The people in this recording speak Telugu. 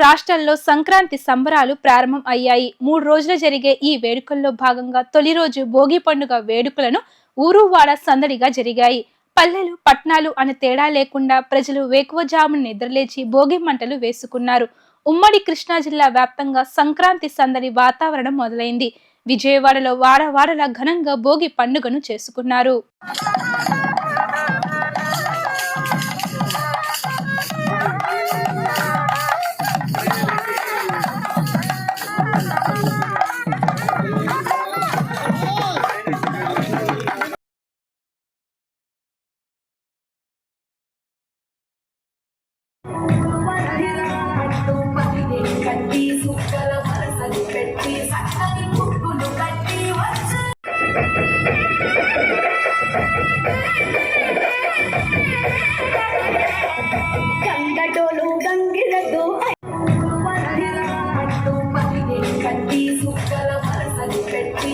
రాష్ట్రాల్లో సంక్రాంతి సంబరాలు ప్రారంభం అయ్యాయి. 3 రోజులు జరిగే ఈ వేడుకల్లో భాగంగా తొలి రోజు భోగి పండుగ వేడుకలను ఊరువాడ సందడిగా జరిగాయి. పల్లెలు పట్నాలు అనే తేడా లేకుండా ప్రజలు వేకువజామున నిద్రలేచి భోగి మంటలు వేసుకున్నారు. ఉమ్మడి కృష్ణా జిల్లా వ్యాప్తంగా సంక్రాంతి సందడి వాతావరణం మొదలైంది. విజయవాడలో వాడవాడలా ఘనంగా భోగి పండుగను చేసుకున్నారు. పెట్టి